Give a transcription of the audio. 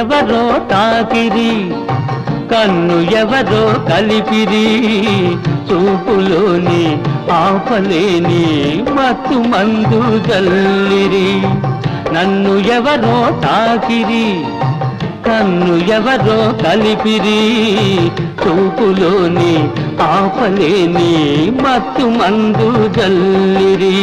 ఎవరో తాకిరి, కన్ను ఎవరో కలిపిరి, చూపులోని ఆపలేని మత్తు మందు జల్లిరి. నన్ను ఎవరో తాకిరి, కన్ను ఎవరో కలిపిరి, చూపులోని ఆపలేని మత్తు మందు జల్లిరి.